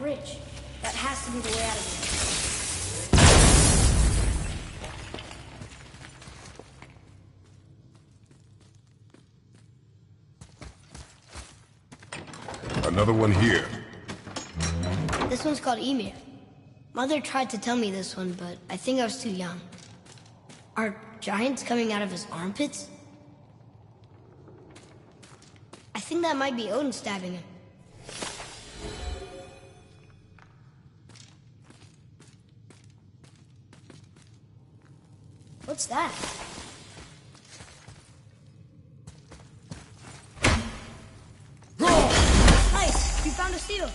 bridge. That has to be the way out of here. Another one here. This one's called Ymir. Mother tried to tell me this one, but I think I was too young. Are giants coming out of his armpits? I think that might be Odin stabbing him. What's that? Nice! You found a seal!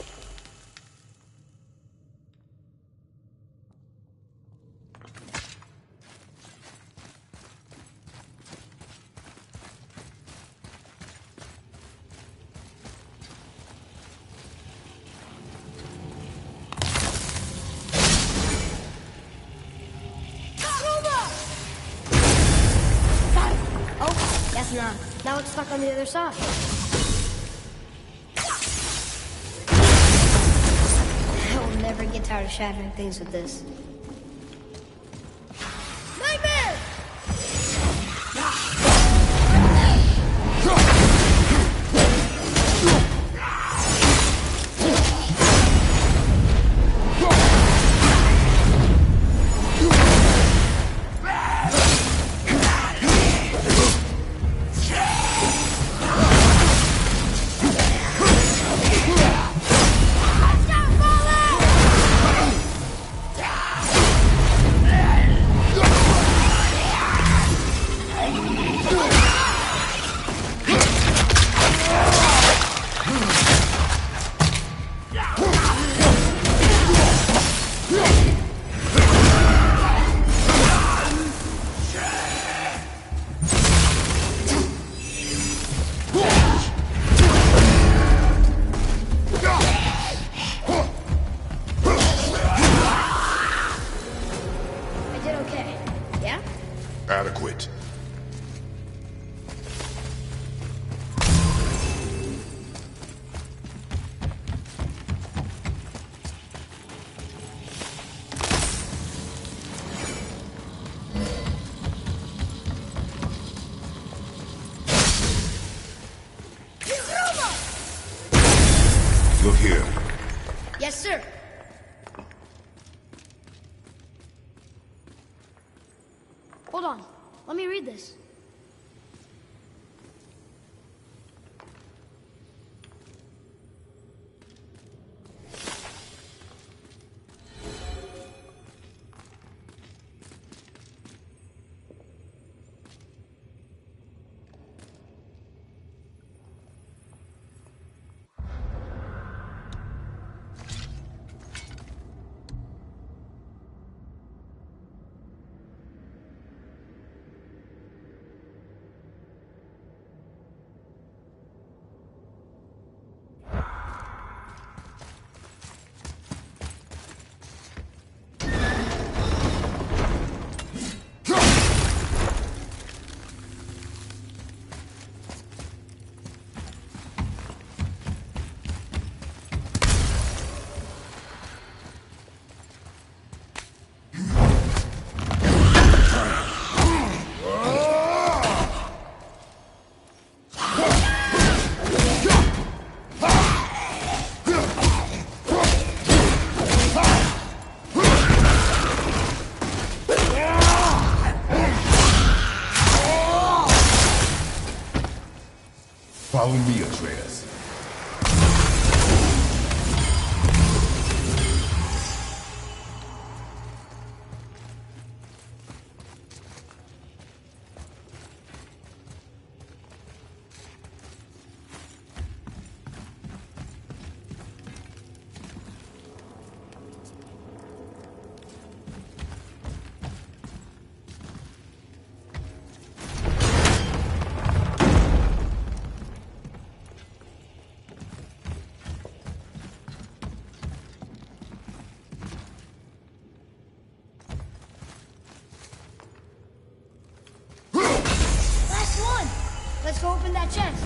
Now it's stuck on the other side. I will never get tired of shattering things with this. Nightmare! Adequate. Look here. Yes, sir. Hold on. Let me read this. Follow me, Atreus. Last one! Let's go open that chest.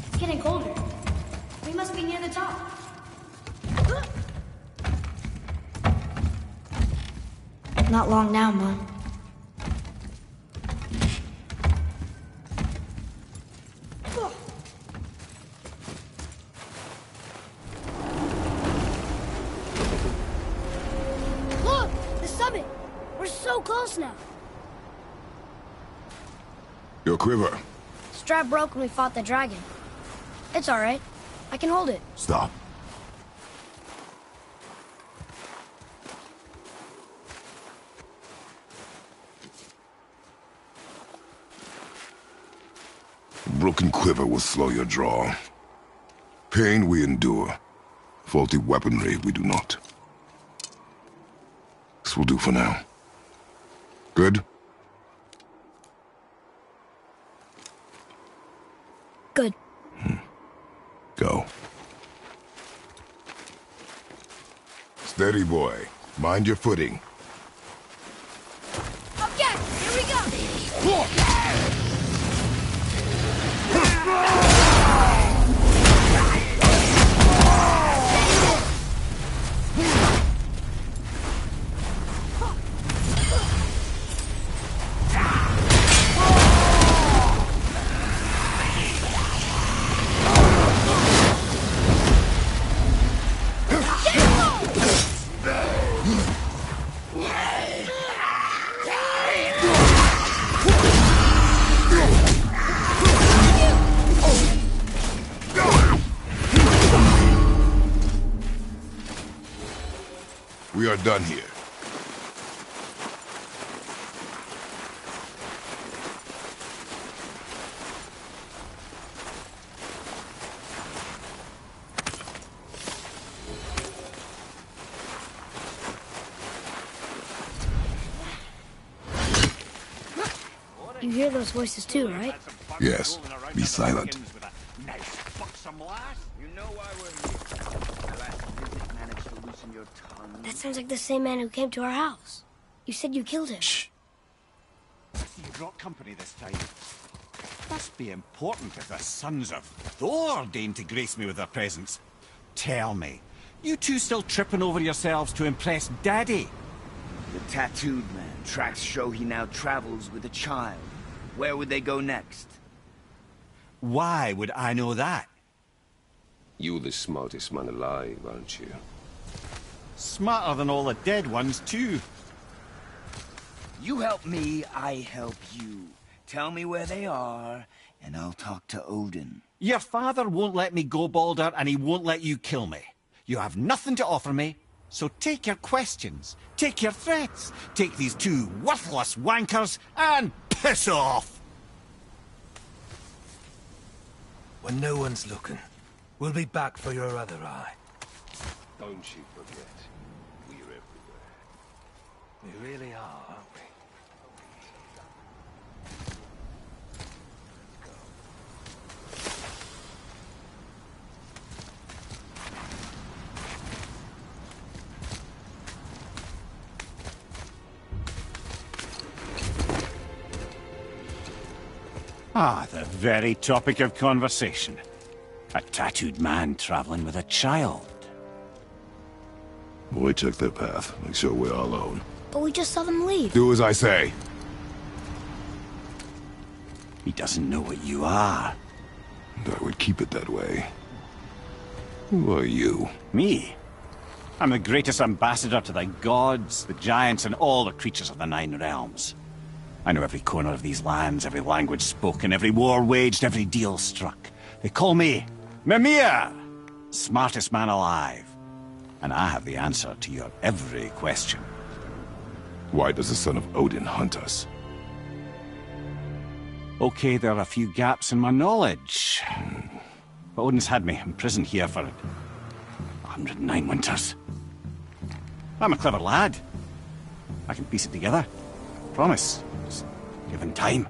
It's getting colder. We must be near the top. Not long now, Mom. Look! The summit! We're so close now. Your quiver. Strap broke when we fought the dragon. It's alright. I can hold it. Stop. Broken quiver will slow your draw. Pain we endure. Faulty weaponry we do not. This will do for now. Good? Good. Go. Steady, boy. Mind your footing. Okay, here we go! We are done here. You hear those voices too, right? Yes. Be silent. You know why we're here. My last visit managed to loosen your tongue. That sounds like the same man who came to our house. You said you killed him. Shh. You brought company this time. Must be important if the sons of Thor deign to grace me with their presence. Tell me, you two still tripping over yourselves to impress Daddy? The tattooed man. Tracks show he now travels with a child. Where would they go next? Why would I know that? You're the smartest man alive, aren't you? Smarter than all the dead ones, too. You help me, I help you. Tell me where they are, and I'll talk to Odin. Your father won't let me go, Baldur, and he won't let you kill me. You have nothing to offer me, so take your questions, take your threats, take these two worthless wankers, and piss off! When no one's looking, we'll be back for your other eye. Don't you forget, we're everywhere. We really are, aren't we? Ah, the very topic of conversation. A tattooed man traveling with a child. Boy, check their path. Make sure we're alone. But we just saw them leave. Do as I say. He doesn't know what you are. And I would keep it that way. Who are you? Me? I'm the greatest ambassador to the gods, the giants, and all the creatures of the Nine Realms. I know every corner of these lands, every language spoken, every war waged, every deal struck. They call me Mimir, smartest man alive. And I have the answer to your every question. Why does the son of Odin hunt us? Okay, there are a few gaps in my knowledge. But Odin's had me imprisoned here for 109 winters. I'm a clever lad. I can piece it together. Promise. Just given time.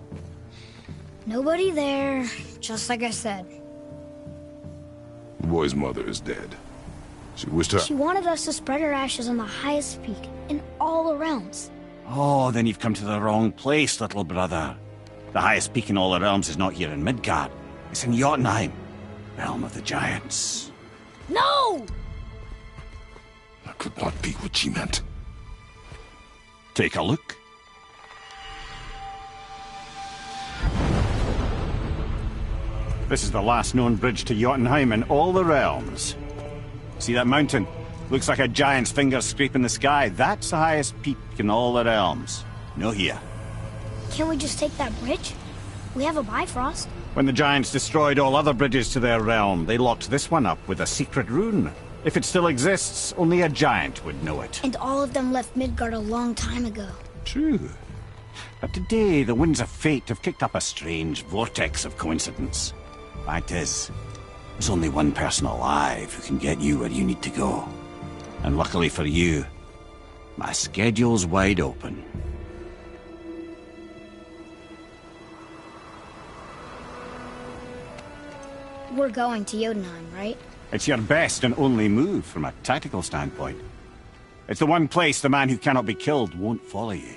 Nobody there, just like I said. The boy's mother is dead. She wished her... She wanted us to spread her ashes on the highest peak in all the realms. Oh, then you've come to the wrong place, little brother. The highest peak in all the realms is not here in Midgard. It's in Jotunheim, realm of the giants. No! That could not be what she meant. Take a look. This is the last known bridge to Jotunheim in all the realms. See that mountain? Looks like a giant's finger scraping the sky. That's the highest peak in all the realms. No here. Can't we just take that bridge? We have a Bifrost. When the giants destroyed all other bridges to their realm, they locked this one up with a secret rune. If it still exists, only a giant would know it. And all of them left Midgard a long time ago. True. But today, the winds of fate have kicked up a strange vortex of coincidence. Fact is, there's only one person alive who can get you where you need to go. And luckily for you, my schedule's wide open. We're going to Jotunheim, right? It's your best and only move from a tactical standpoint. It's the one place the man who cannot be killed won't follow you.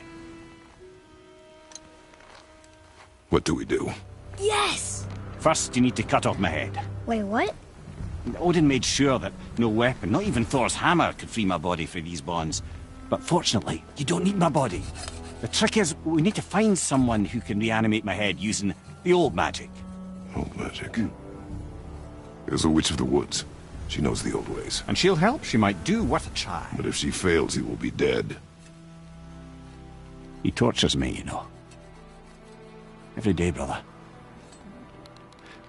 What do we do? Yes! First, you need to cut off my head. Wait, what? Odin made sure that no weapon, not even Thor's hammer, could free my body from these bonds. But fortunately, you don't need my body. The trick is, we need to find someone who can reanimate my head using the old magic. Old magic. There's a witch of the woods. She knows the old ways. And she'll help. She might do worth a try. But if she fails, he will be dead. He tortures me, you know. Every day, brother.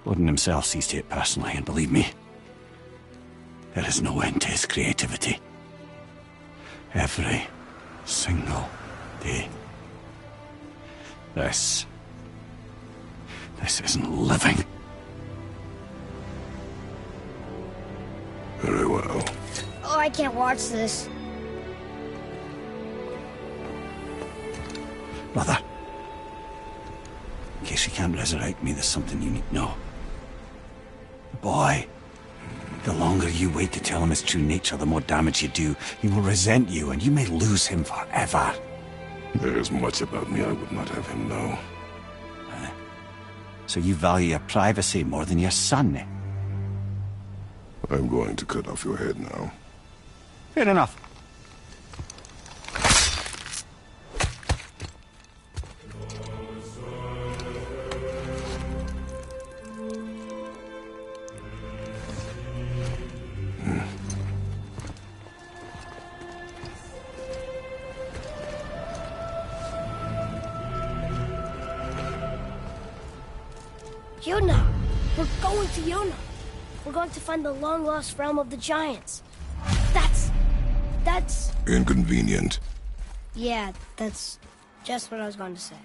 Odin himself sees to it personally, and believe me, there is no end to his creativity. Every single day. This isn't living. Very well. Oh, I can't watch this. Brother, in case you can't resurrect me, there's something you need to know. The boy, the longer you wait to tell him his true nature, the more damage you do. He will resent you, and you may lose him forever. There is much about me I would not have him know. So you value your privacy more than your son, eh? I'm going to cut off your head now. Fair enough. Yona! We're going to Yona! We're going to find the long-lost realm of the giants. That's... Inconvenient. Yeah, that's just what I was going to say.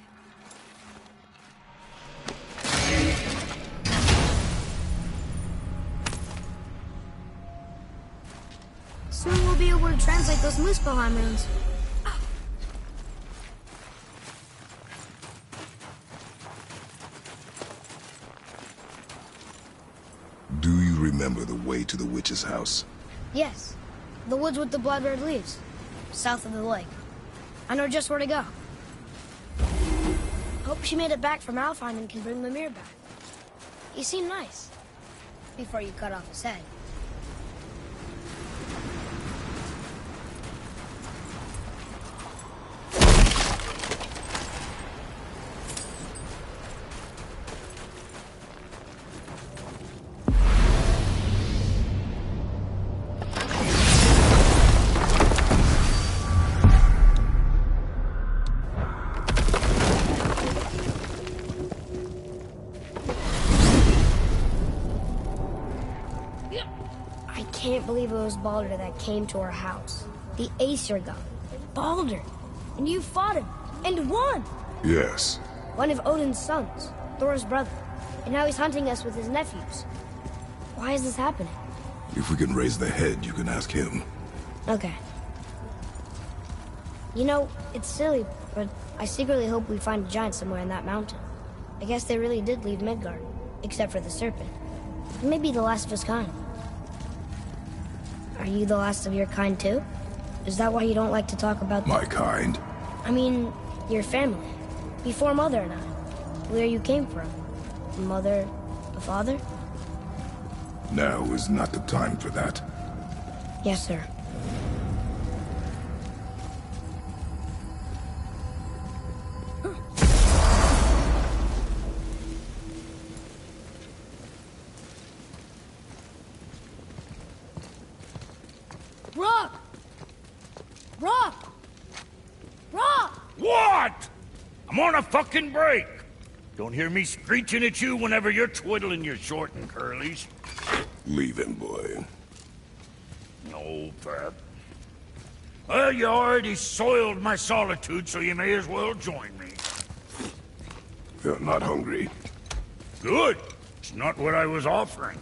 Soon we'll be able to translate those Muspelheim runes. Do you remember the way to the witch's house? Yes. The woods with the blood-red leaves. South of the lake. I know just where to go. Hope she made it back from Alfheim and can bring Mimir back. He seemed nice. Before you cut off his head. it was Baldur that came to our house. The Aesir god. Baldur! And you fought him, and won! Yes. One of Odin's sons, Thor's brother. And now he's hunting us with his nephews. Why is this happening? If we can raise the head, you can ask him. Okay. You know, it's silly, but I secretly hope we find a giant somewhere in that mountain. I guess they really did leave Midgard, except for the serpent. Maybe the last of his kind. Are you the last of your kind too? Is that why you don't like to talk about My kind? I mean, your family. Before Mother and I. Where you came from. Mother, the father? Now is not the time for that. Yes, sir. Rock! Rock! Rock! What? I'm on a fucking break. Don't hear me screeching at you whenever you're twiddling your short and curlies. Leave him, boy. No, Pep. Well, you already soiled my solitude, so you may as well join me. You're not hungry. Good. It's not what I was offering.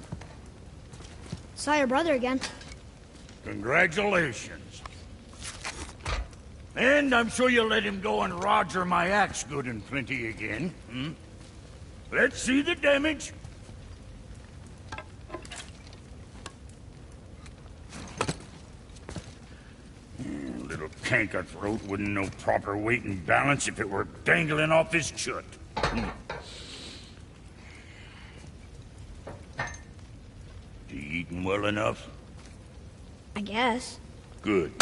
Saw your brother again. Congratulations. And I'm sure you'll let him go and roger my axe good and plenty again, hmm? Let's see the damage. Little canker-throat wouldn't know proper weight and balance if it were dangling off his chut. You eating well enough? I guess. Good.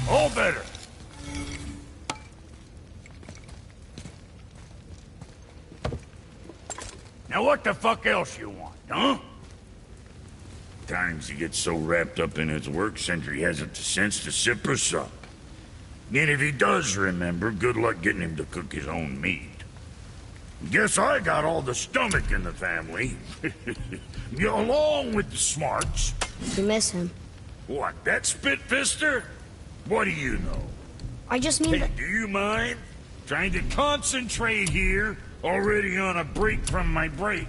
All better. Now what the fuck else you want, huh? Times he gets so wrapped up in his work, Sentry hasn't the sense to sip or sup. And if he does remember, good luck getting him to cook his own meat. Guess I got all the stomach in the family. Along with the smarts. You miss him. What, that spit-fister? What do you know? I just mean Hey, that... do you mind? Trying to concentrate here, already on a break from my break.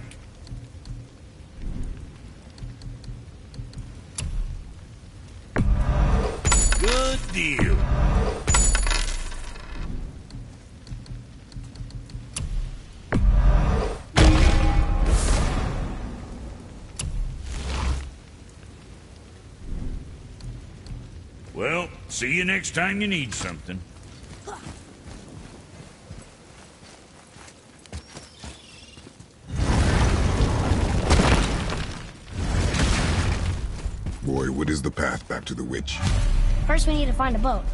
Good deal. Well, see you next time you need something. Boy, what is the path back to the witch? First we need to find a boat.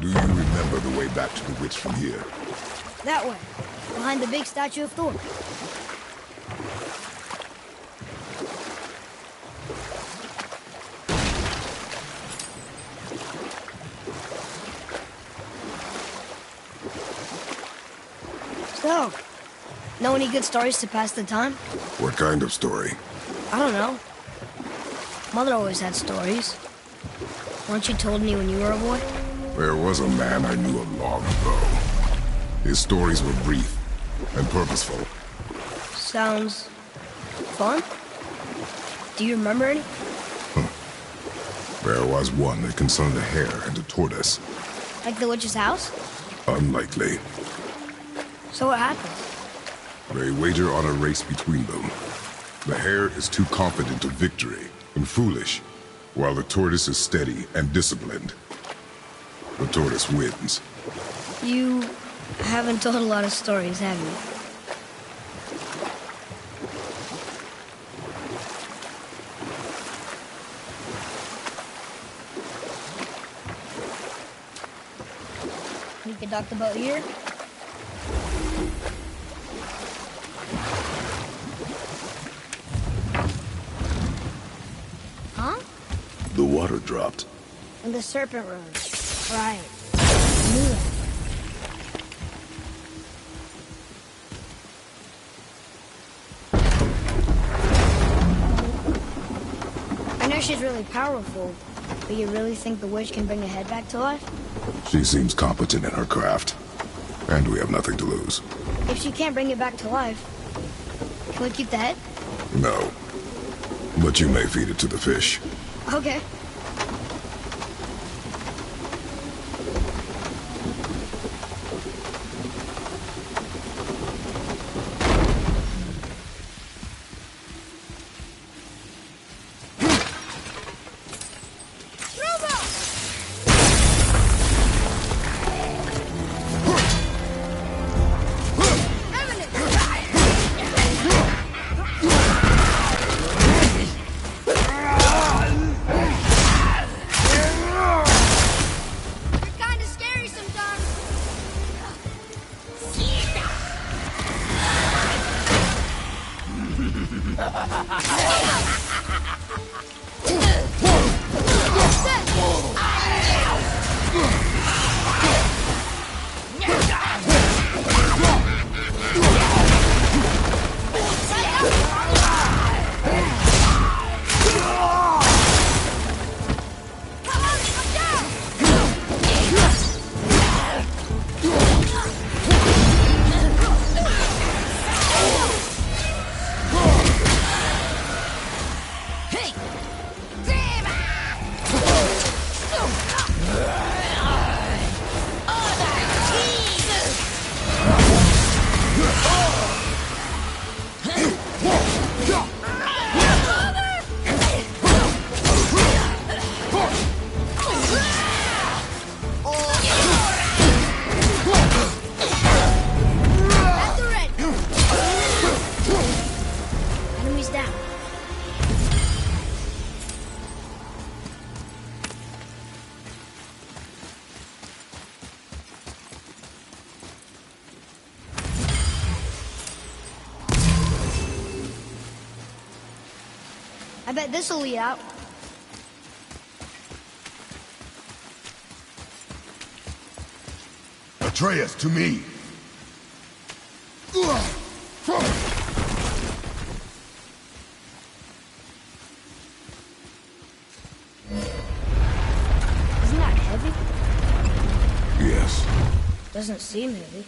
Do you remember the way back to the witch from here? That way. Behind the big statue of Thor. So, know any good stories to pass the time? What kind of story? I don't know. Mother always had stories. Weren't you told me when you were a boy? There was a man I knew long ago. His stories were brief and purposeful. Sounds... fun? Do you remember any? There was one that concerned a hare and a tortoise. Like the witch's house? Unlikely. So what happened? They wager on a race between them. The hare is too confident of victory and foolish, while the tortoise is steady and disciplined. The tortoise wins. You haven't told a lot of stories, have you? We could dock the boat here? Huh? The water dropped. And the serpent rose. Right. I knew that. fish is really powerful, but you really think the witch can bring a head back to life? She seems competent in her craft. And we have nothing to lose. If she can't bring it back to life, can we keep the head? No. But you may feed it to the fish. Okay. I bet this'll lead out. Atreus, to me! Isn't that heavy? Yes. Doesn't seem heavy.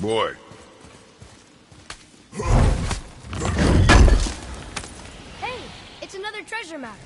Boy. Hey, it's another treasure map.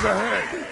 Enemies ahead!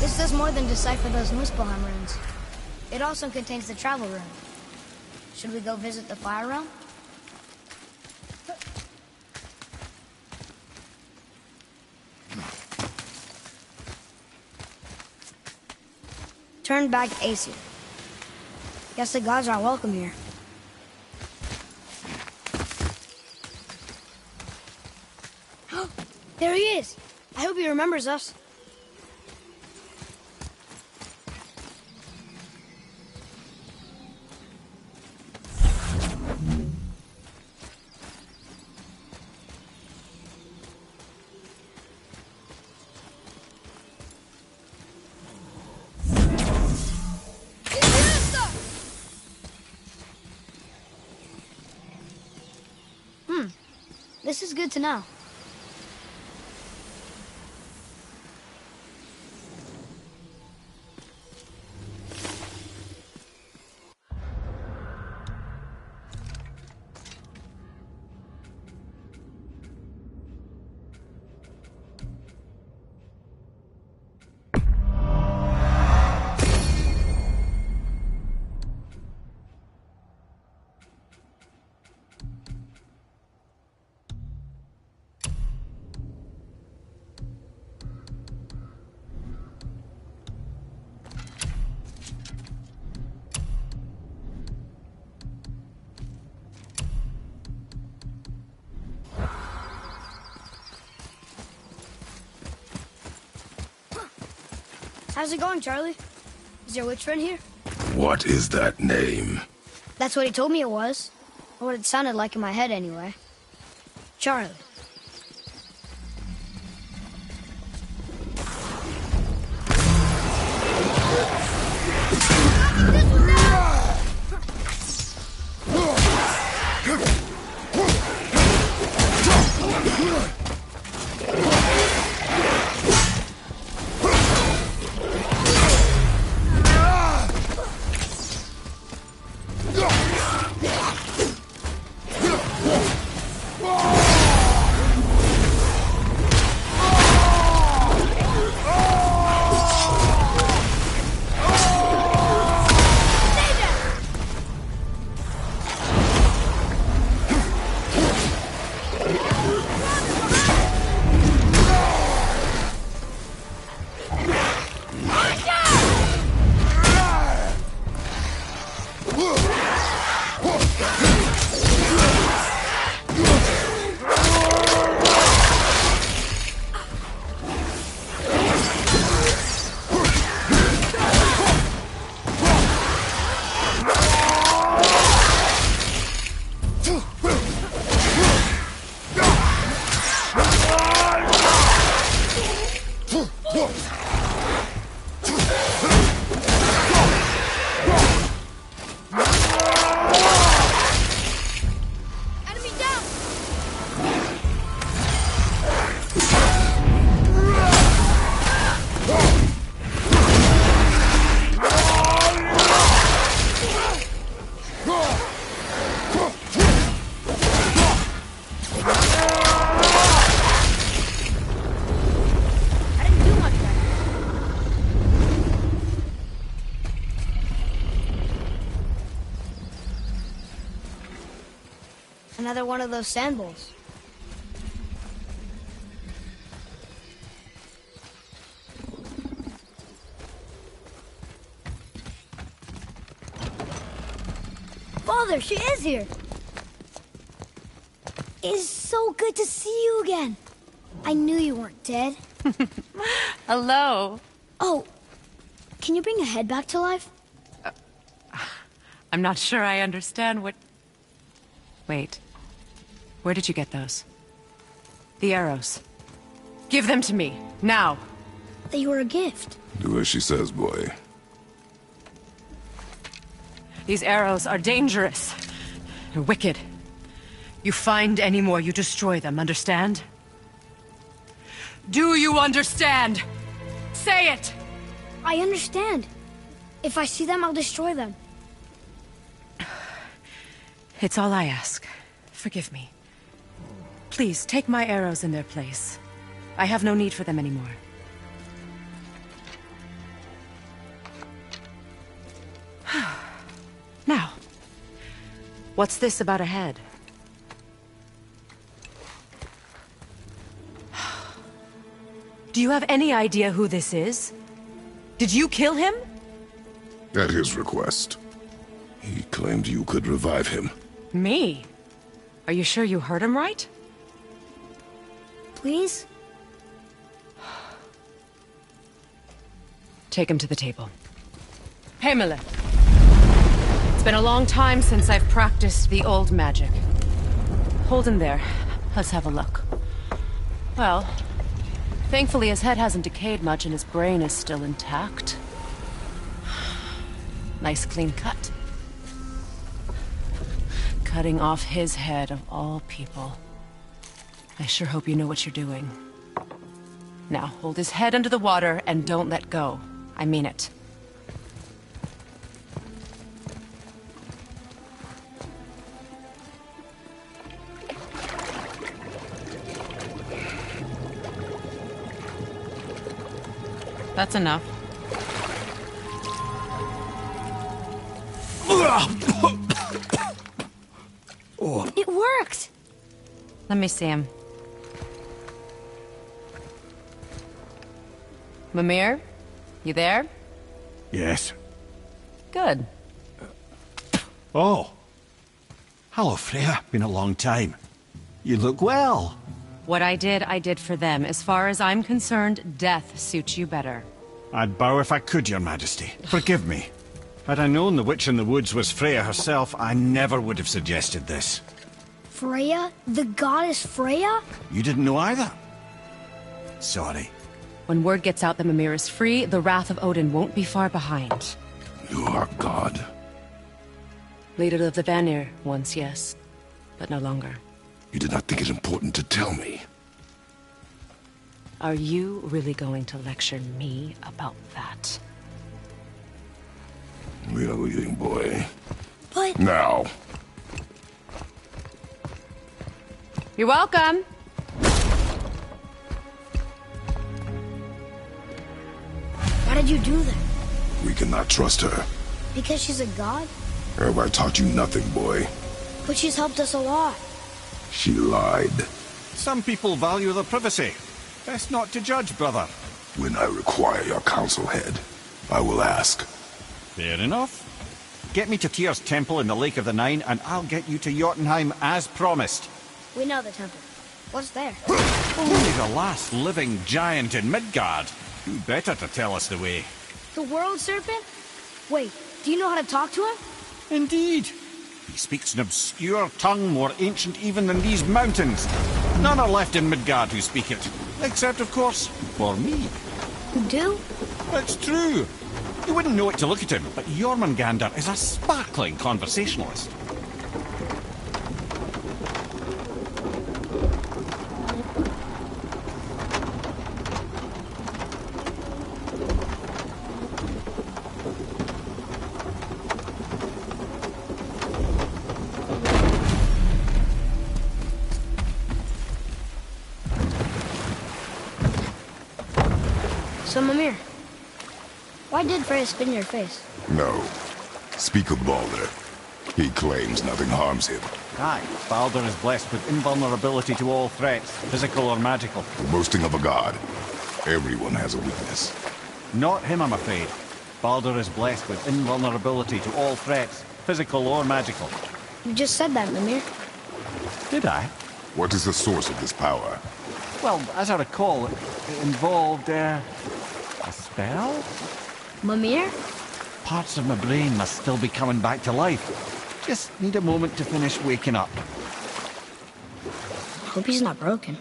This does more than decipher those Muspelheim runes. It also contains the travel rune. Should we go visit the Fire Realm? Turn back Aesir. Guess the gods aren't welcome here. There he is! I hope he remembers us. This is good to know. How's it going, Charlie? Is your witch friend here? What is that name? That's what he told me it was. What it sounded like in my head, anyway. Charlie. Another one of those sand bowls. Father, she is here. It's so good to see you again. I knew you weren't dead. Hello. Oh, can you bring a head back to life? I'm not sure I understand what... Wait. Where did you get those? The arrows. Give them to me, now. They were a gift. Do as she says, boy. These arrows are dangerous. They're wicked. You find any more, you destroy them, understand? Do you understand? Say it! I understand. If I see them, I'll destroy them. It's all I ask. Forgive me. Please, take my arrows in their place. I have no need for them anymore. Now, what's this about a head? Do you have any idea who this is? Did you kill him? At his request. He claimed you could revive him. Me? Are you sure you heard him right? Please? Take him to the table. Heimele. It's been a long time since I've practiced the old magic. Hold him there. Let's have a look. Well, thankfully his head hasn't decayed much and his brain is still intact. Nice clean cut. Cutting off his head of all people. I sure hope you know what you're doing. Now, hold his head under the water and don't let go. I mean it. That's enough. It worked! Let me see him. Mimir? You there? Yes. Good. Oh. Hello, Freya. Been a long time. You look well. What I did for them. As far as I'm concerned, death suits you better. I'd bow if I could, Your Majesty. Forgive me. Had I known the witch in the woods was Freya herself, I never would have suggested this. Freya? The goddess Freya? You didn't know either? Sorry. When word gets out that Mimir is free, the wrath of Odin won't be far behind. You are God. Leader of the Vanir, once yes, but no longer. You did not think it important to tell me. Are you really going to lecture me about that? We are leaving, boy. But... Now. You're welcome. Why did you do that? We cannot trust her. Because she's a god? Have I taught you nothing, boy? But she's helped us a lot. She lied. Some people value their privacy. Best not to judge, brother. When I require your counsel, head, I will ask. Fair enough. Get me to Tyr's temple in the Lake of the Nine, and I'll get you to Jotunheim as promised. We know the temple. What's there? Only the last living giant in Midgard. Who better to tell us the way? The world serpent? Wait, do you know how to talk to him? Indeed. He speaks an obscure tongue more ancient even than these mountains. None are left in Midgard who speak it. Except, of course, for me. You do? It's true. You wouldn't know it to look at him, but Jormungandr is a sparkling conversationalist. So, Mimir, why did Freya spin your face? No. Speak of Baldur. He claims nothing harms him. Aye, Baldur is blessed with invulnerability to all threats, physical or magical. The boasting of a god. Everyone has a weakness. Not him, I'm afraid. Baldur is blessed with invulnerability to all threats, physical or magical. You just said that, Mimir. Did I? What is the source of this power? Well, as I recall, it involved, a spell? Mimir? Parts of my brain must still be coming back to life. Just need a moment to finish waking up. Hope he's not broken.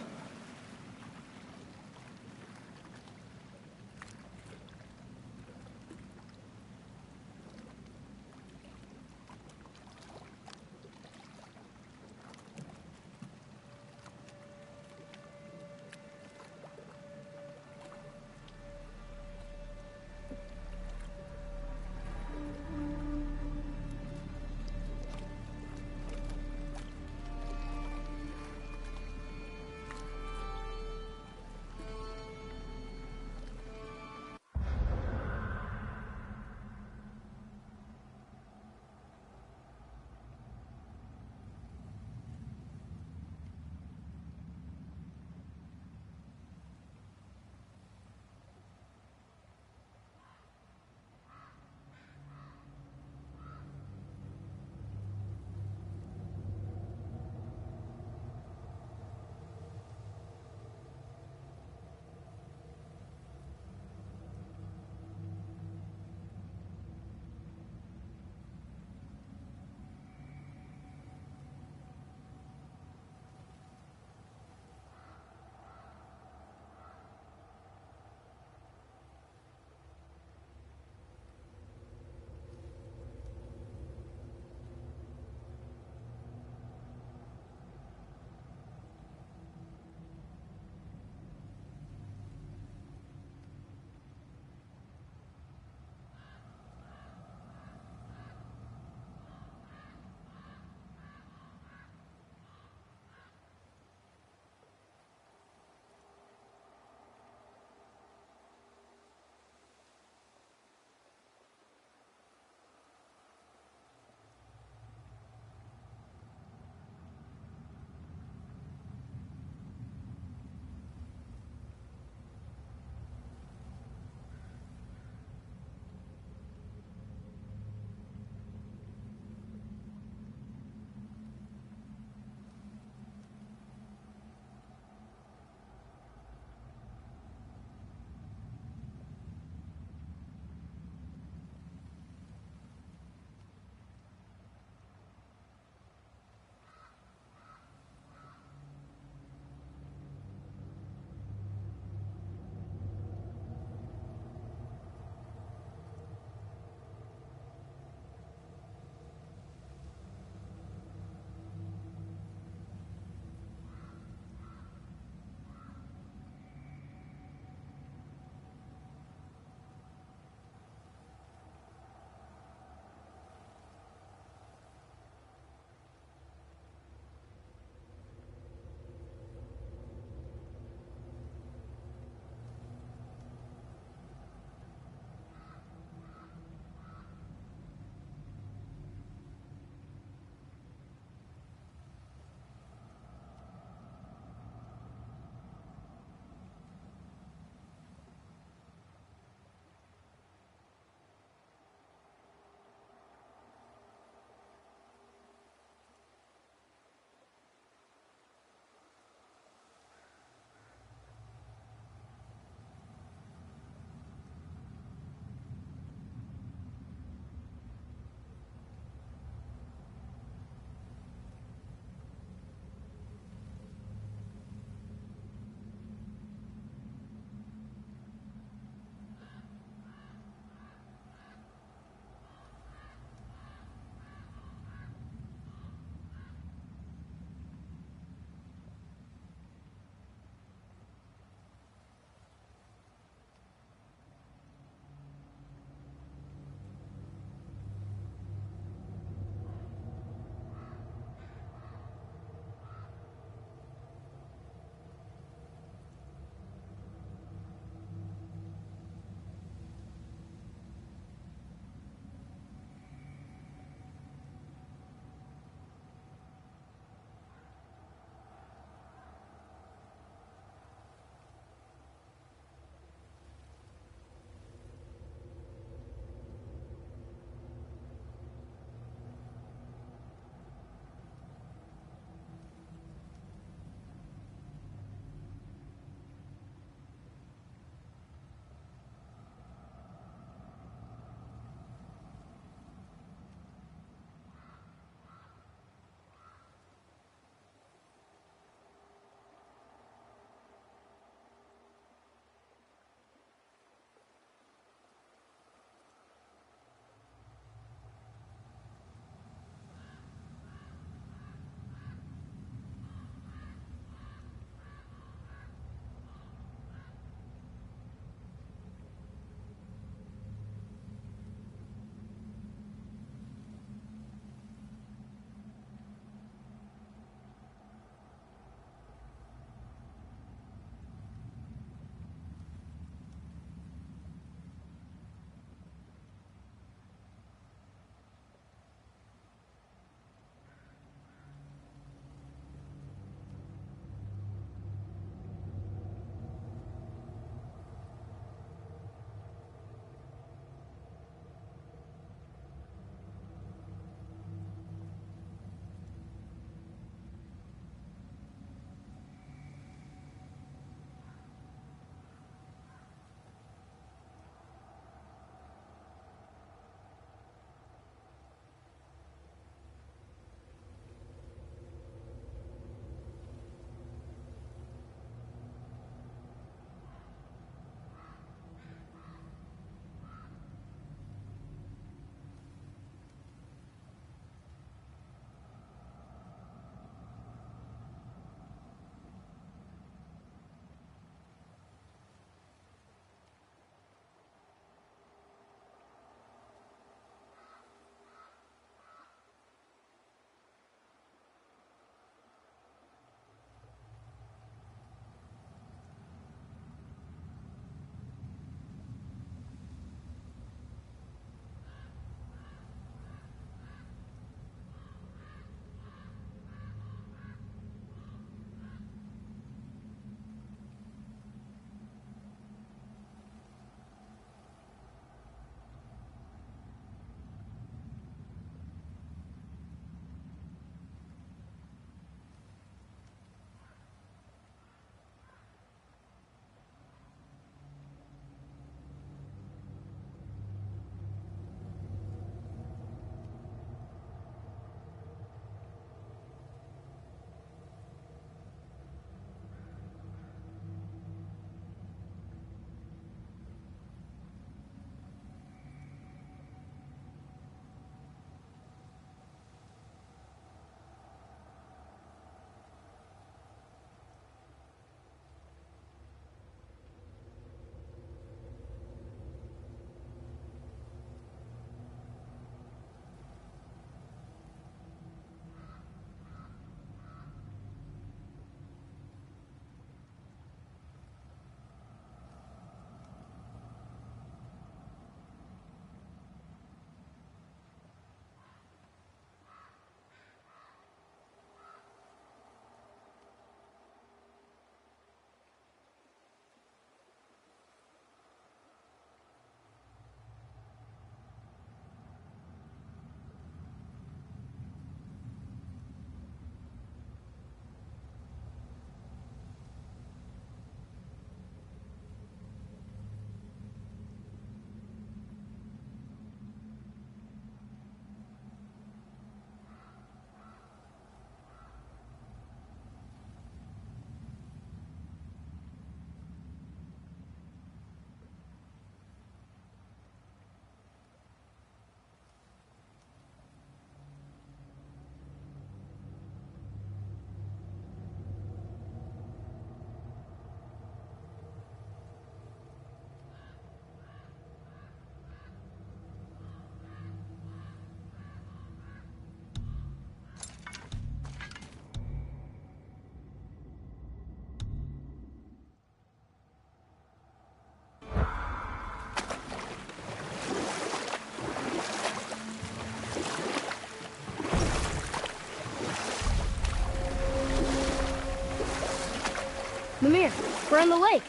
Mimir, we're on the lake.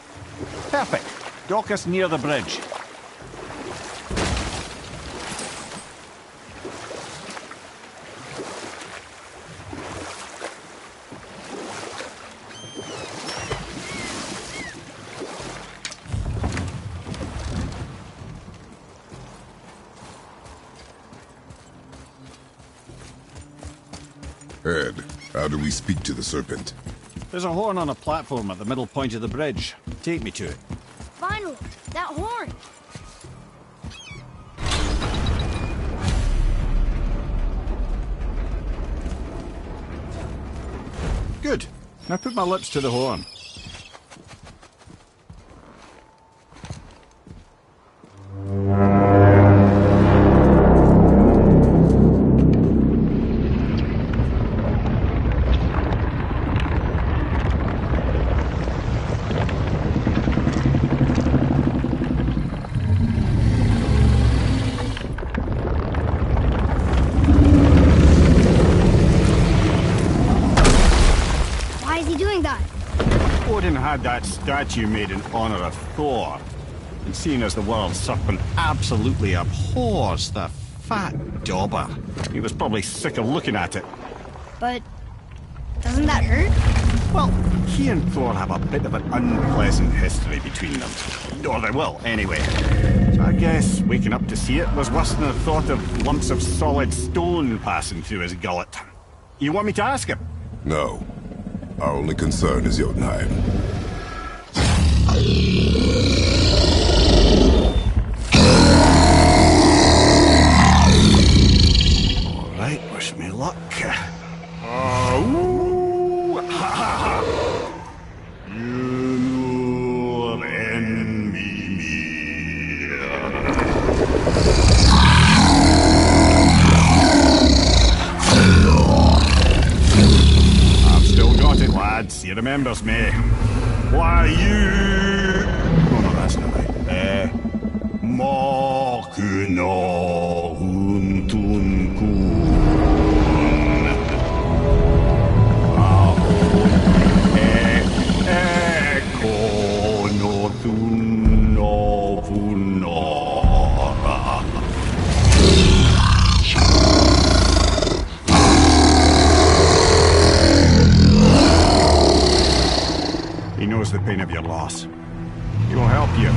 Perfect. Dock us near the bridge. Ed, how do we speak to the serpent? There's a horn on a platform at the middle point of the bridge. Take me to it. Finally, that horn. Good. Now put my lips to the horn. Why is he doing that? Odin had that statue made in honor of Thor. And seeing as the world serpent absolutely abhors the fat dauber, he was probably sick of looking at it. But doesn't that hurt? Well, he and Thor have a bit of an unpleasant history between them. Or they will, anyway. So I guess waking up to see it was worse than the thought of lumps of solid stone passing through his gullet. You want me to ask him? No. Our only concern is Jotunheim. All right, wish me luck. Ooh, ha, ha, ha. You envy me. I've still got it, lads. He remembers me. Why you? Oh no, that's not right. Makuna huntun kun. He knows the pain of your loss. He will help you.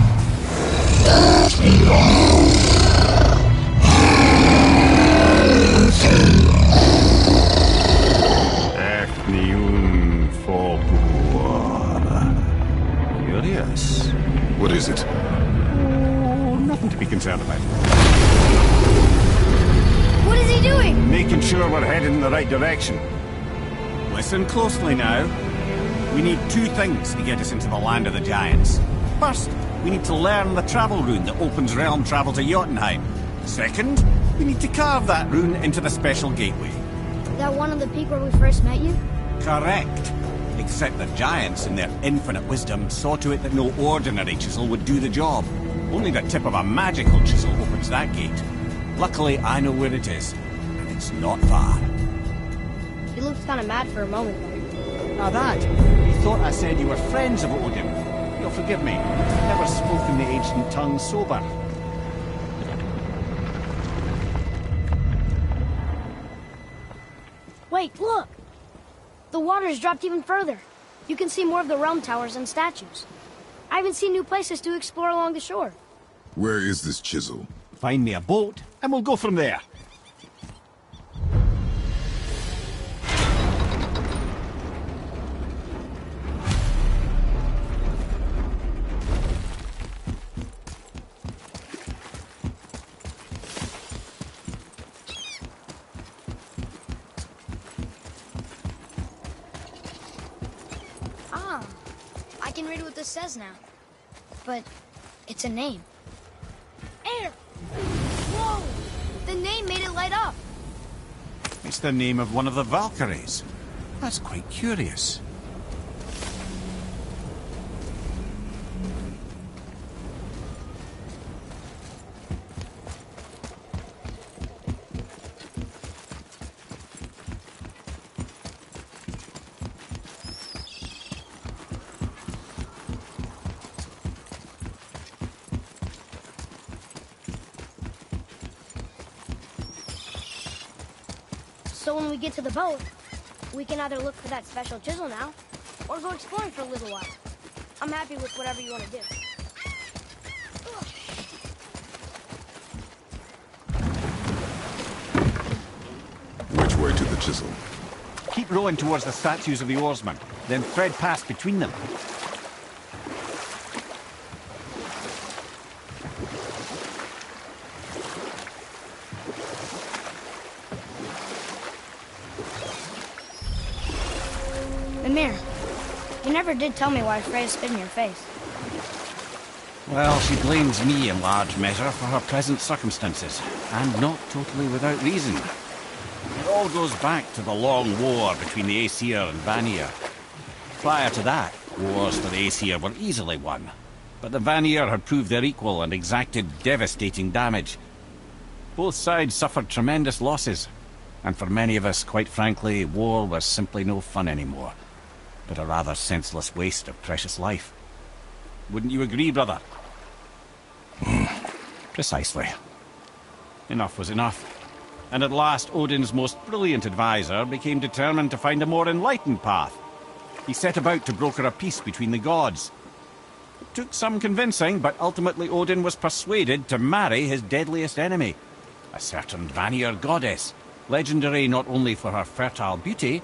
Efniun Fobur. Curious. What is it? Oh, nothing to be concerned about. What is he doing? Making sure we're headed in the right direction. Listen closely now. We need two things to get us into the land of the giants. First, we need to learn the travel rune that opens realm travel to Jotunheim. Second, we need to carve that rune into the special gateway. Is that one on the peak where we first met you? Correct. Except the giants, in their infinite wisdom, saw to it that no ordinary chisel would do the job. Only the tip of a magical chisel opens that gate. Luckily, I know where it is, and it's not far. He looked kind of mad for a moment there. Now that, you thought I said you were friends of Odin. You'll forgive me. I've never spoken the ancient tongue sober. Wait, look! The water's dropped even further. You can see more of the realm towers and statues. I even see new places to explore along the shore. Where is this chisel? Find me a boat, and we'll go from there. Ah, I can read what this says now. But it's a name. Air! Whoa! The name made it light up. It's the name of one of the Valkyries. That's quite curious. So when we get to the boat, we can either look for that special chisel now, or go exploring for a little while. I'm happy with whatever you want to do. Which way to the chisel? Keep rowing towards the statues of the oarsmen, then thread past between them. Mimir, you never did tell me why Freya spit in your face. Well, she blames me in large measure for her present circumstances, and not totally without reason. It all goes back to the long war between the Aesir and Vanir. Prior to that, wars for the Aesir were easily won, but the Vanir had proved their equal and exacted devastating damage. Both sides suffered tremendous losses, and for many of us, quite frankly, war was simply no fun anymore, but a rather senseless waste of precious life. Wouldn't you agree, brother? Precisely. Enough was enough. And at last, Odin's most brilliant advisor became determined to find a more enlightened path. He set about to broker a peace between the gods. It took some convincing, but ultimately Odin was persuaded to marry his deadliest enemy, a certain Vanir goddess, legendary not only for her fertile beauty,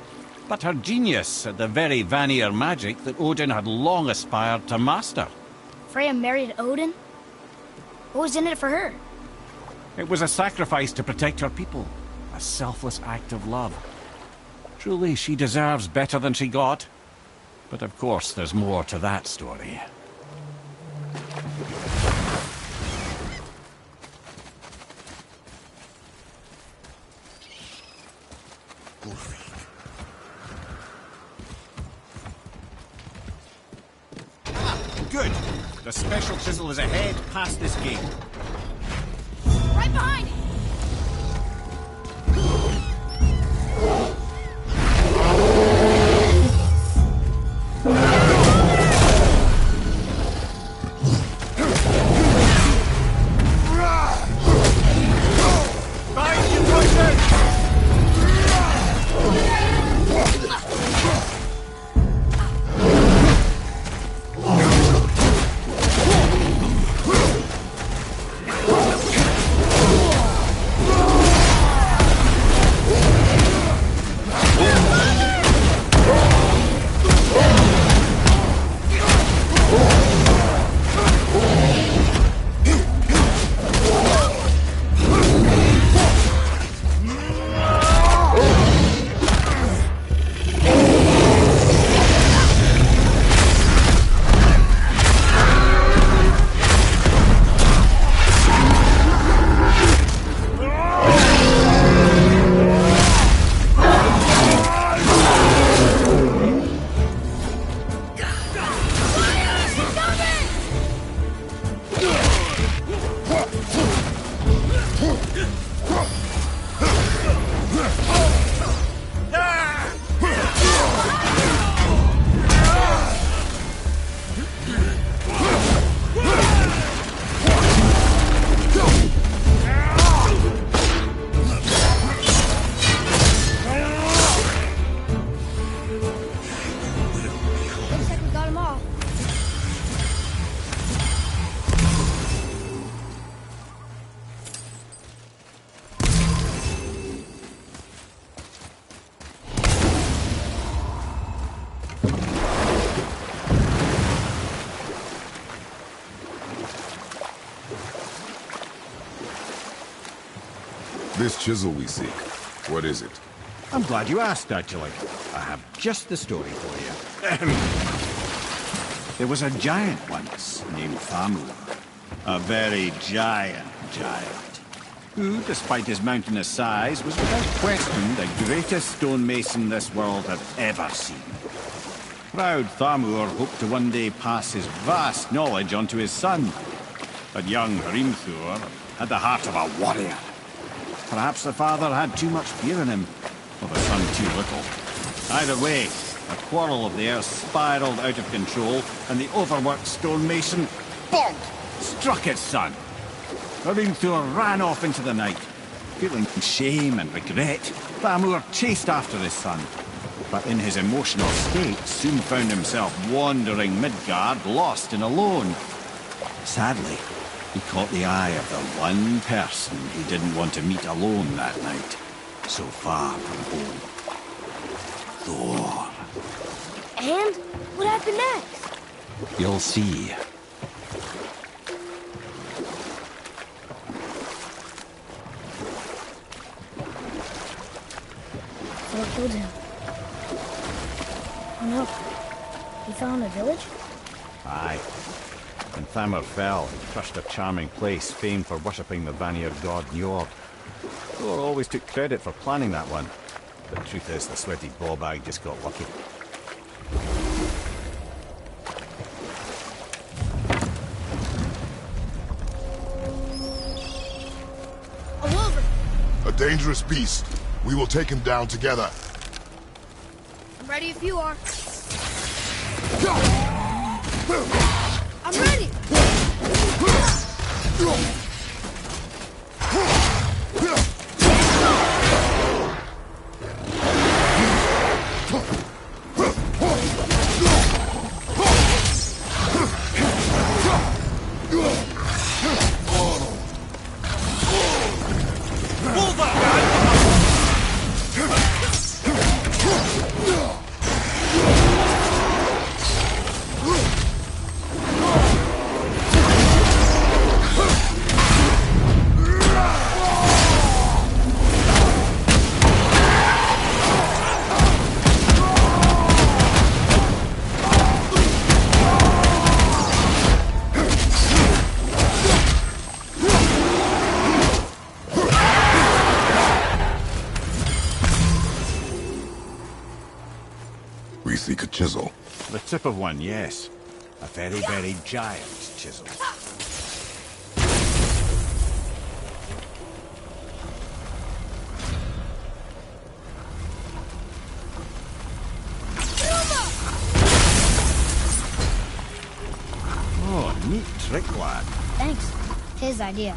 but her genius at the very Vanir magic that Odin had long aspired to master. Freya married Odin? What was in it for her? It was a sacrifice to protect her people, a selfless act of love. Truly, she deserves better than she got. But of course, there's more to that story. Good. The special chisel is ahead past this gate. Right behind it! Find you, Roger! This chisel we seek, what is it? I'm glad you asked, actually. I have just the story for you. There was a giant once named Thamur. A very giant, who, despite his mountainous size, was without question the greatest stonemason this world had ever seen. Proud Thamur hoped to one day pass his vast knowledge on to his son. But young Hrimthur had the heart of a warrior. Perhaps the father had too much fear in him, or the son too little. Either way, a quarrel of theirs spiraled out of control, and the overworked stonemason, bonk, struck his son. Hrimthur ran off into the night. Feeling shame and regret, Thamur chased after his son, but in his emotional state soon found himself wandering Midgard, lost and alone. Sadly, he caught the eye of the one person he didn't want to meet alone that night, so far from home. Thor. And what happened next? You'll see. Thor killed him. Oh no. He fell in a village? Aye. When Thamur fell, he crushed a charming place famed for worshipping the Vanir god Njord. Thor always took credit for planning that one, but the truth is the sweaty ballbag just got lucky. A wolverine! A dangerous beast. We will take him down together. I'm ready if you are. I'm ready! We seek a chisel. The tip of one, yes. A very, very giant chisel. Oh, neat trick, lad. Thanks. His idea.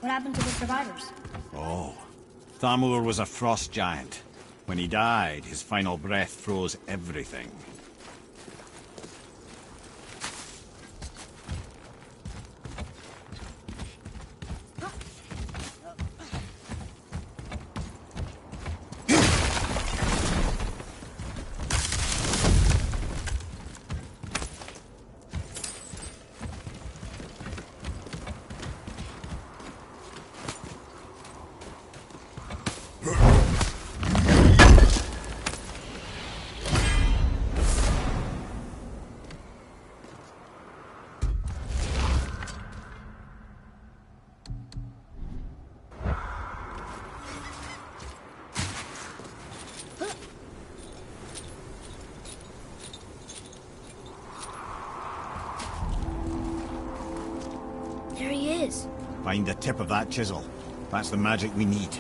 What happened to the survivors? Oh, Thamur was a frost giant. When he died, his final breath froze everything. There he is. Find the tip of that chisel. That's the magic we need.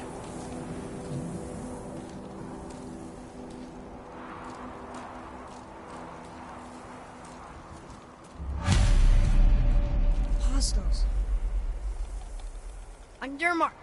Hostiles. On your mark.